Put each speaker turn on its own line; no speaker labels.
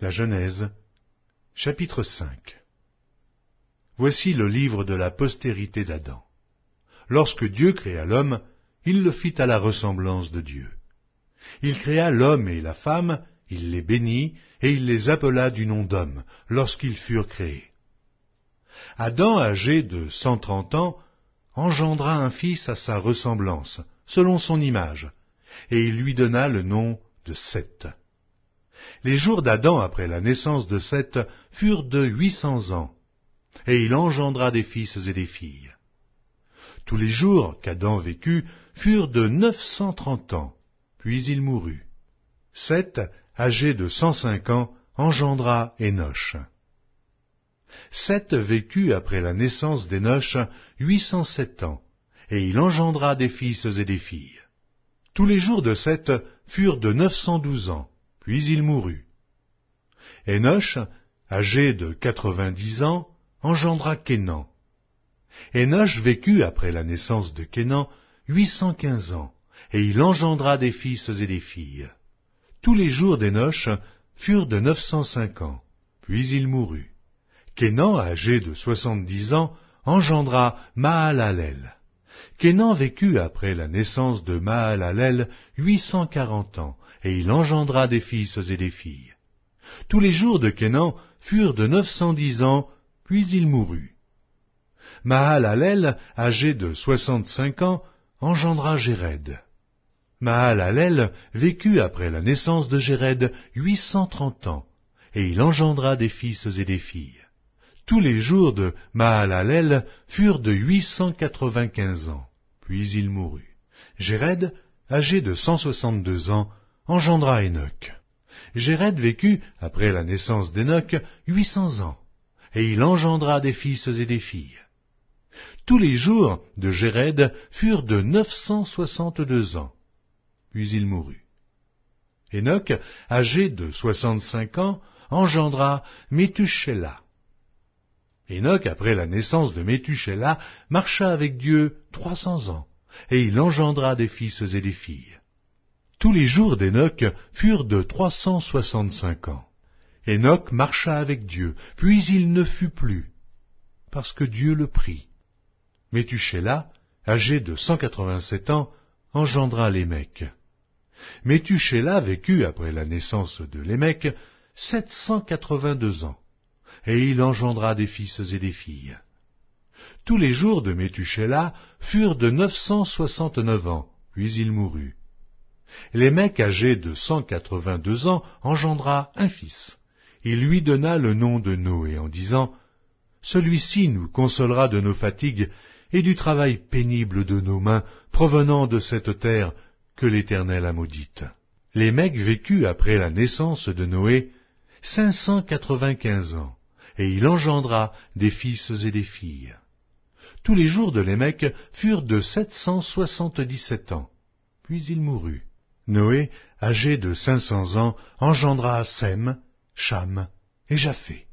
La Genèse, chapitre 5. Voici le livre de la postérité d'Adam. Lorsque Dieu créa l'homme, il le fit à la ressemblance de Dieu. Il créa l'homme et la femme, il les bénit, et il les appela du nom d'homme, lorsqu'ils furent créés. Adam, âgé de 130 ans, engendra un fils à sa ressemblance, selon son image, et il lui donna le nom de Seth. Les jours d'Adam après la naissance de Seth furent de 800 ans, et il engendra des fils et des filles. Tous les jours qu'Adam vécut furent de 930 ans, puis il mourut. Seth, âgé de 105 ans, engendra Énoch. Seth vécut après la naissance d'Énoch 807 ans, et il engendra des fils et des filles. Tous les jours de Seth furent de 912 ans, puis il mourut. Énoch, âgé de 90 ans, engendra Kénan. Énoch vécut après la naissance de Kénan 815 ans, et il engendra des fils et des filles. Tous les jours d'Énoch furent de 905 ans, puis il mourut. Kénan, âgé de 70 ans, engendra Mahalalel. Kénan vécut après la naissance de Mahalalel 840 ans, et il engendra des fils et des filles. Tous les jours de Kénan furent de 910 ans, puis il mourut. Mahalalel, âgé de 65 ans, engendra Jéred. Mahalalel vécut après la naissance de Jéred 830 ans, et il engendra des fils et des filles. Tous les jours de Mahalalel furent de 895 ans, puis il mourut. Jéred, âgé de 162 ans, engendra Énoch. Jéred vécut, après la naissance d'Énoch, 800 ans, et il engendra des fils et des filles. Tous les jours de Jéred furent de 962 ans, puis il mourut. Énoch, âgé de 65 ans, engendra Méthusélah. Énoch, après la naissance de Méthusélah, marcha avec Dieu 300 ans, et il engendra des fils et des filles. Tous les jours d'Énoch furent de 365 ans. Énoch marcha avec Dieu, puis il ne fut plus, parce que Dieu le prit. Méthusélah, âgé de 187 ans, engendra Lémec. Méthusélah vécut après la naissance de Lémec 782 ans, et il engendra des fils et des filles. Tous les jours de Méthusélah furent de 969 ans, puis il mourut. Lémec, âgé de 182 ans, engendra un fils. Il lui donna le nom de Noé en disant « Celui-ci nous consolera de nos fatigues et du travail pénible de nos mains provenant de cette terre que l'Éternel a maudite. » Lémec vécut après la naissance de Noé 595 ans, et il engendra des fils et des filles. Tous les jours de Lémec furent de 777 ans, puis il mourut. Noé, âgé de 500 ans, engendra Sem, Cham et Japheth.